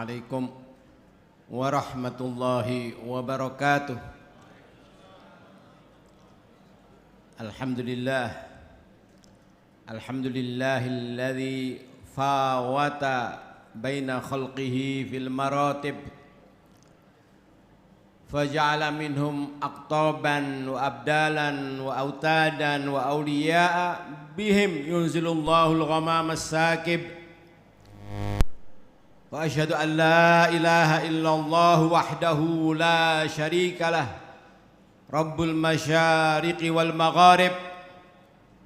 Assalamualaikum warahmatullahi wabarakatuh. Alhamdulillahilladzi fawata baina khalqihi fil maratib faja'ala minhum aqtaban wa abdalan wa autadan wa awliya'a bihim yunzilullahu al-ghamama as-sakib. Wa asyhadu an la ilaha illallah wahdahu la syarika lah Rabbul masyariqi wal magharib.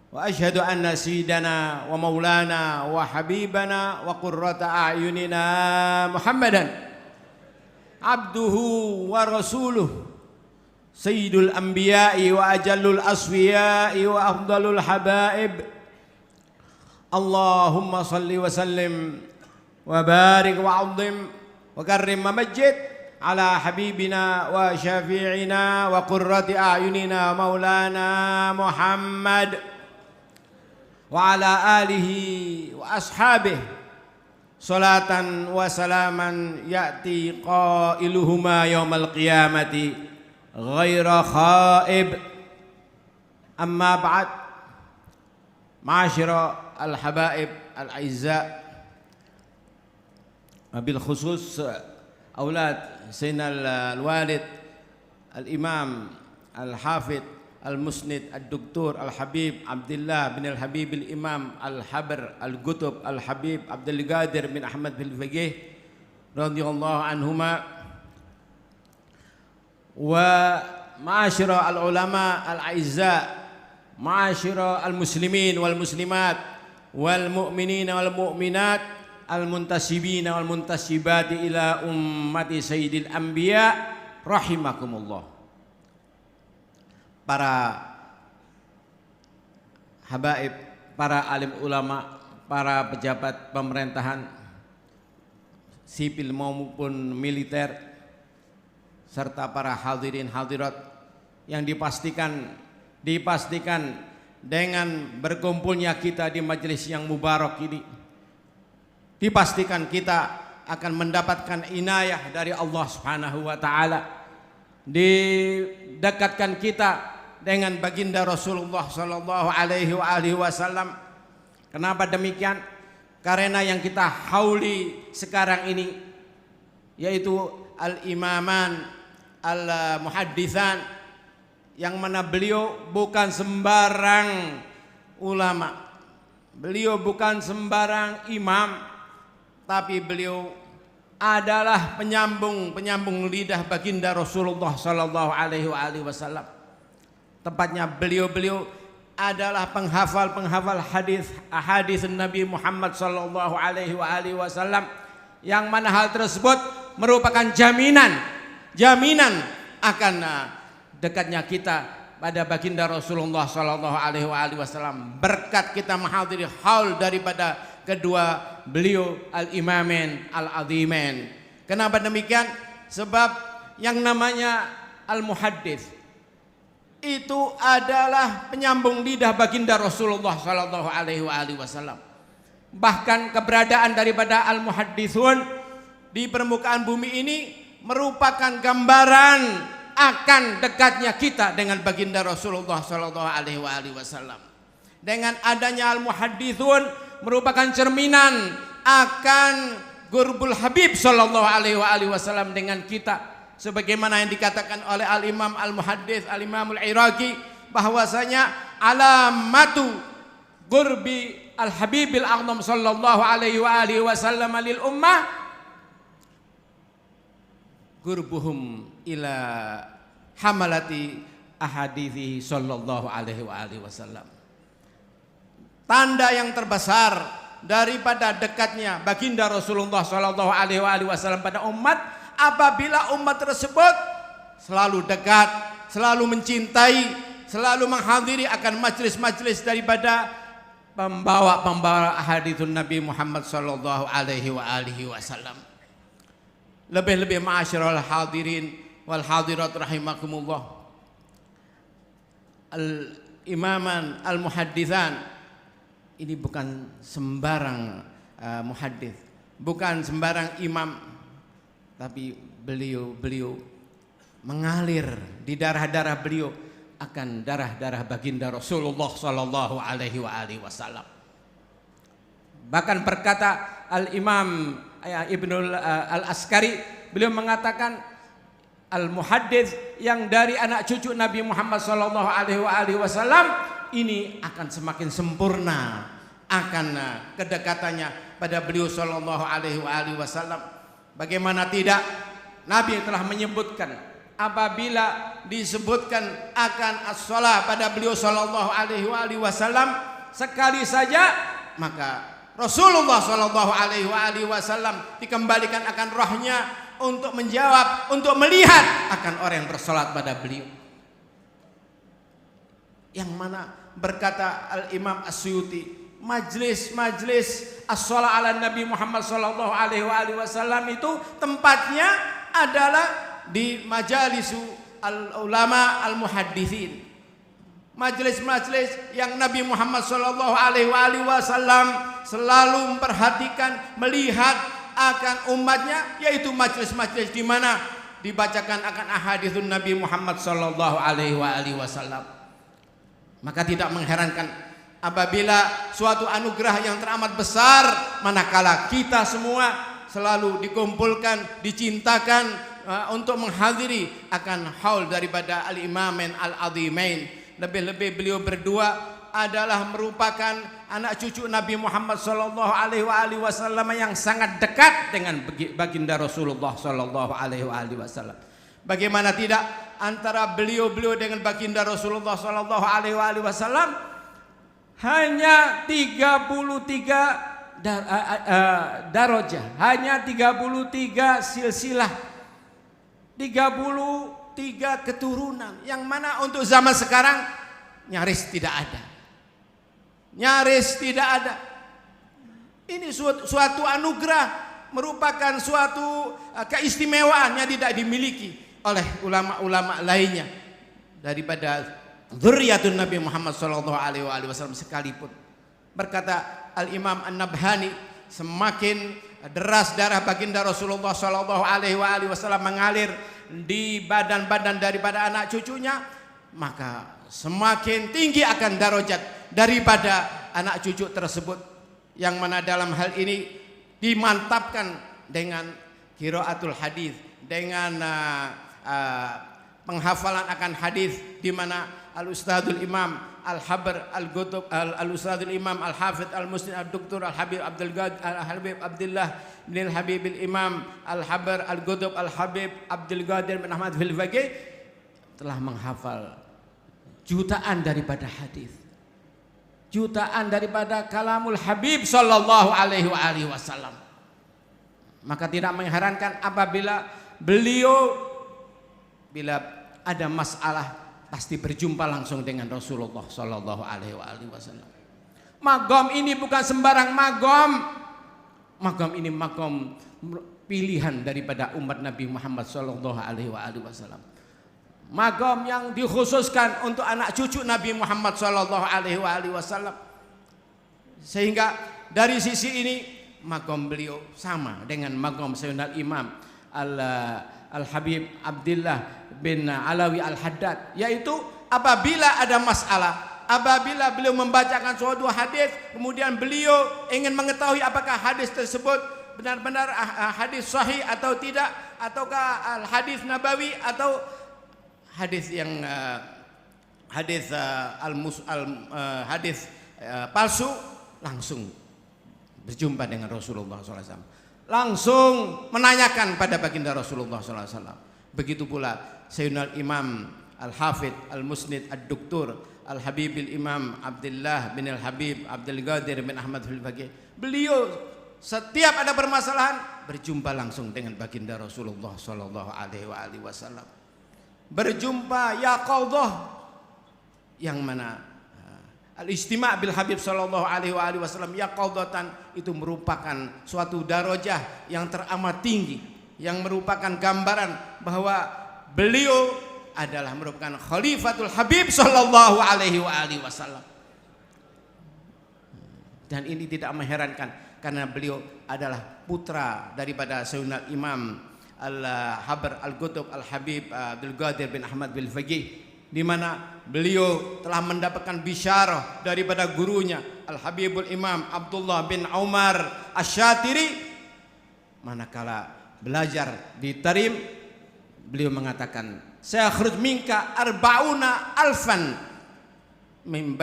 Wa asyhadu anna sayyidana wa maulana wa habibana wa qurrata a'yunina Muhammadan abduhu wa rasuluh sayyidul anbiya'i wa ajallul asfiya'i wa afdalul habaib. Allahumma salli wa sallim wa barik wa azim wa karrim wa majid ala habibina wa syafi'ina wa qurrati a'yunina maulana Muhammad wa ala alihi wa ashabihi salatan wa salaman ya'ti qailuhuma yawmal qiyamati ghaira khaib. Amma ba'd, ma'asyira al-habaib al-aizza, bil khusus aulad Sayyidina al-Walid al-Imam al-Hafidh al-Musnid al-Doktor al-Habib Abdullah bin al-Habib al-Imam al-Habr al-Qutb al-Habib Abdul Qadir bin Ahmad bin Faqih radhiyallahu anhuma, wa ma'asyira al-ulama al-aizza, ma'asyira al-muslimin wal muslimat wal mu'minina wal mu'minat al-muntasibina wal muntasibati ila ummati sayyidil anbiya rahimakumullah. Para habaib, para alim ulama, para pejabat pemerintahan sipil maupun militer, serta para hadirin hadirat yang dipastikan dengan berkumpulnya kita di majelis yang mubarak ini, dipastikan kita akan mendapatkan inayah dari Allah Subhanahu wa taala, didekatkan kita dengan baginda Rasulullah sallallahu alaihi wasallam. Kenapa demikian? Karena yang kita hauli sekarang ini yaitu al-imaman al-muhadditsan, yang mana beliau bukan sembarang ulama, beliau bukan sembarang imam, tapi beliau adalah penyambung lidah baginda Rasulullah sallallahu alaihi wasallam. Tepatnya beliau adalah penghafal hadis Nabi Muhammad sallallahu alaihi wasallam, yang mana hal tersebut merupakan jaminan akan dekatnya kita pada baginda Rasulullah sallallahu alaihi wasallam, berkat kita menghadiri haul daripada kedua beliau al-imamin al-azimin. Kenapa demikian? Sebab yang namanya al-muhaddits itu adalah penyambung lidah baginda Rasulullah sallallahu alaihi wasallam. Bahkan keberadaan daripada al-muhadditsun di permukaan bumi ini merupakan gambaran akan dekatnya kita dengan baginda Rasulullah sallallahu alaihi wasallam. Dengan adanya al-muhadditsun merupakan cerminan akan gurbul Habib sallallahu alaihi wasallam dengan kita, sebagaimana yang dikatakan oleh al-Imam al-Muhaddits al-Imam al-Iraqi bahwasanya alamatu gurbi al-Habibil A'zam sallallahu alaihi wasallam lil ummah gurbuhum ila hamalati ahadithi sallallahu alaihi wasallam. Tanda yang terbesar daripada dekatnya baginda Rasulullah sallallahu alaihi wasallam pada umat, apabila umat tersebut selalu dekat, selalu mencintai, selalu menghadiri akan majlis-majlis daripada pembawa hadits Nabi Muhammad sallallahu alaihi wasallam. Lebih-lebih ma'asyiral hadirin wal hadirat rahimakumullah, al-imaman al-muhadditsan ini bukan sembarang muhaddits, bukan sembarang imam, tapi beliau mengalir di darah-darah beliau akan darah-darah baginda Rasulullah sallallahu alaihi wasallam. Bahkan berkata Al-Imam Ibnu Al-Askari, beliau mengatakan al-muhaddits yang dari anak cucu Nabi Muhammad sallallahu alaihi wasallam ini akan semakin sempurna akan kedekatannya pada beliau sallallahu alaihi wasallam. Bagaimana tidak, Nabi telah menyebutkan apabila disebutkan akan as-shalah pada beliau sallallahu alaihi wasallam sekali saja, maka Rasulullah sallallahu alaihi wasallam dikembalikan akan rohnya untuk menjawab, untuk melihat akan orang yang bersolat pada beliau. Yang mana berkata Al-Imam As-Suyuti, majlis as-shalah ala Nabi Muhammad sallallahu alaihi wasallam itu tempatnya adalah di majalisu al-ulama al-muhadditsin. Majlis-majlis yang Nabi Muhammad sallallahu alaihi wasallam selalu memperhatikan, melihat akan umatnya, yaitu majlis-majlis di mana dibacakan akan ahaditsun Nabi Muhammad sallallahu alaihi wasallam. Maka tidak mengherankan apabila suatu anugerah yang teramat besar manakala kita semua selalu dikumpulkan, dicintakan untuk menghadiri akan haul daripada al-Imamain al-Azimain. Lebih-lebih beliau berdua adalah merupakan anak cucu Nabi Muhammad sallallahu alaihi wasallam yang sangat dekat dengan baginda Rasulullah sallallahu alaihi wasallam. Bagaimana tidak antara beliau dengan baginda Rasulullah sallallahu alaihi wasallam hanya 33 darajah, hanya 33 silsilah, 33 keturunan, yang mana untuk zaman sekarang nyaris tidak ada. Nyaris tidak ada. Ini suatu anugerah, merupakan suatu keistimewaan yang tidak dimiliki oleh ulama-ulama lainnya daripada dzurriyyatun Nabi Muhammad sallallahu alaihi wasallam sekalipun. Berkata Al-Imam An-Nabhani, semakin deras darah baginda Rasulullah sallallahu alaihi wasallam mengalir di badan-badan daripada anak cucunya, maka semakin tinggi akan darajat daripada anak cucu tersebut, yang mana dalam hal ini dimantapkan dengan qiraatul hadis, dengan penghafalan akan hadis, di mana al-Ustadzul Imam Al-Habr Al-Ghutub al-Ustadzul Imam Al-Hafidz Al-Musnid Ad-Doktor Al-Habib Al-Habib Abdullah bin Al-Habib Al-Imam Al-Habr Al-Ghutub Al-Habib Abdul Qadir bin Ahmad Al-Faqih telah menghafal jutaan daripada hadis, jutaan daripada kalamul Habib sallallahu alaihi wasallam. Maka tidak mengherankan apabila beliau bila ada masalah pasti berjumpa langsung dengan Rasulullah sallallahu alaihi wasallam. Magam ini bukan sembarang magam. Magam ini magam pilihan daripada umat Nabi Muhammad sallallahu alaihi wasallam. Magam yang dikhususkan untuk anak cucu Nabi Muhammad sallallahu alaihi wasallam. Sehingga dari sisi ini magam beliau sama dengan magam Sayyidina Imam Al-Habib Abdullah bin Alawi Al-Haddad, yaitu apabila ada masalah, apabila beliau membacakan suatu hadis, kemudian beliau ingin mengetahui apakah hadis tersebut benar-benar hadis sahih atau tidak, ataukah hadis nabawi atau hadis yang hadis palsu, langsung berjumpa dengan Rasulullah SAW, langsung menanyakan pada baginda Rasulullah SAW. Begitu pula Sayyidina Imam Al-Hafidz Al-Musnid Ad-Doktor Al-Habib Imam Abdullah bin Al-Habib Abdul Qadir bin Ahmad Al-Faqih. Beliau setiap ada permasalahan berjumpa langsung dengan baginda Rasulullah sallallahu alaihi wasallam. Berjumpa yaqadhah, yang mana al-istima' bil Habib sallallahu alaihi wasallam yaqadhatan itu merupakan suatu darajah yang teramat tinggi, yang merupakan gambaran bahwa beliau adalah merupakan khalifatul Habib sallallahu alaihi wasallam. Dan ini tidak mengherankan karena beliau adalah putra daripada Sayyidina Imam Al-Habr Al-Qutub Al-Habib Abdul Qadir bin Ahmad bin Faqih, di mana beliau telah mendapatkan bisyarah daripada gurunya Al-Habibul Imam Abdullah bin Umar Asy-Syatiri. Manakala belajar di Tarim, beliau mengatakan, saya khruj minka arba'una alfan min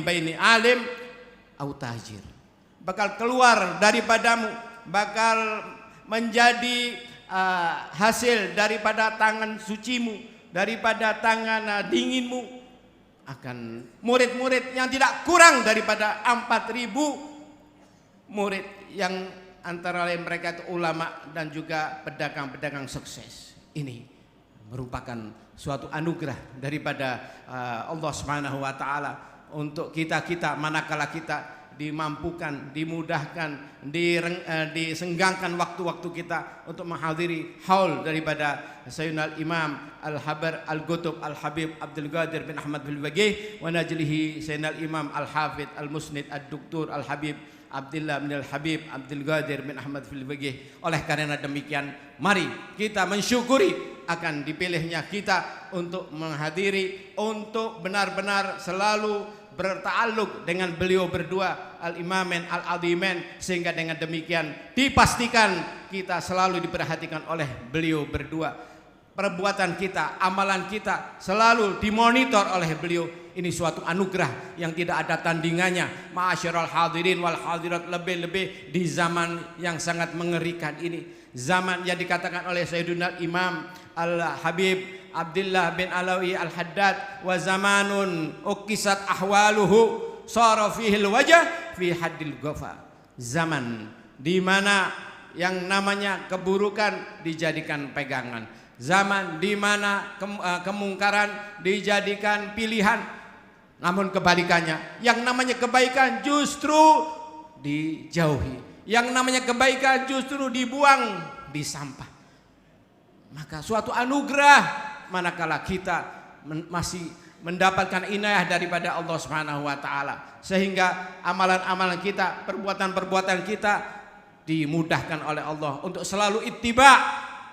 baini alim au tajir. Bakal keluar daripadamu, bakal menjadi hasil daripada tangan sucimu, daripada tangan dinginmu, akan murid-murid yang tidak kurang daripada 4.000 murid, yang antara lain mereka itu ulama dan juga pedagang-pedagang sukses. Ini merupakan suatu anugerah daripada Allah Subhanahu wa taala untuk kita manakala kita dimampukan, dimudahkan, disenggangkan waktu-waktu kita untuk menghadiri haul daripada Sayyidina Imam Al-Habr Al-Qutub Al-Habib Abdul Qadir bin Ahmad bin Faqih wa najlihi Sayyidina Imam Al-Hafidh Al-Musnid Ad-Doktor Al-Habib Abdullah bin Al-Habib Abdul Qadir bin Ahmad bin Faqih. Oleh karena demikian, mari kita mensyukuri akan dipilihnya kita untuk menghadiri, untuk benar-benar selalu berta'alluq dengan beliau berdua Al-Imamin Al-Azimain, sehingga dengan demikian dipastikan kita selalu diperhatikan oleh beliau berdua. Perbuatan kita, amalan kita selalu dimonitor oleh beliau. Ini suatu anugerah yang tidak ada tandingannya. Ma'asyiral hadirin wal hadirat, lebih-lebih di zaman yang sangat mengerikan ini, zaman yang dikatakan oleh Sayyidina Imam Al-Habib Abdullah bin Alawi Al-Haddad, wa zamanun ukisat ahwaluhu sara fihi al-wajh fi haddil ghafa. Zaman di mana yang namanya keburukan dijadikan pegangan, zaman di mana kemungkaran dijadikan pilihan. Namun kebalikannya, yang namanya kebaikan justru dijauhi, yang namanya kebaikan justru dibuang di sampah. Maka suatu anugerah manakala kita masih mendapatkan inayah daripada Allah Subhanahu wa taala, sehingga amalan-amalan kita, perbuatan-perbuatan kita dimudahkan oleh Allah untuk selalu ittiba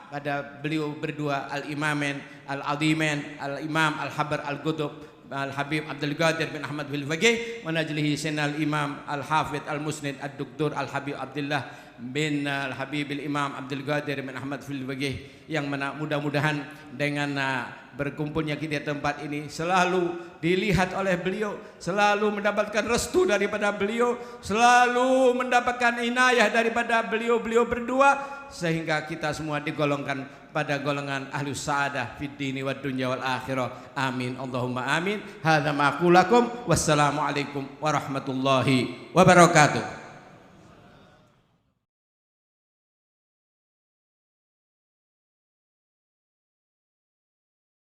pada beliau berdua Al-Imamin Al-Azimain, Al-Imam Al-Habr Al-Qutub Al-Habib Abdul Qadir bin Ahmad bin Faqih wa najlihi Sayyidina Al-Imam Al-Hafidh Al-Musnid Ad-Doktor Al-Habib Abdullah bin Al-Habib Al-Imam Abdul Qadir bin Ahmad bin Faqih, yang mana mudah-mudahan dengan berkumpulnya kita di tempat ini selalu dilihat oleh beliau, selalu mendapatkan restu daripada beliau, selalu mendapatkan inayah daripada beliau-beliau berdua, sehingga kita semua digolongkan pada golongan ahlus sa'adah fid dini wad dunya wal akhirah. Amin Allahumma amin. Hadza ma aqulakum. Wassalamu alaikum warahmatullahi wabarakatuh.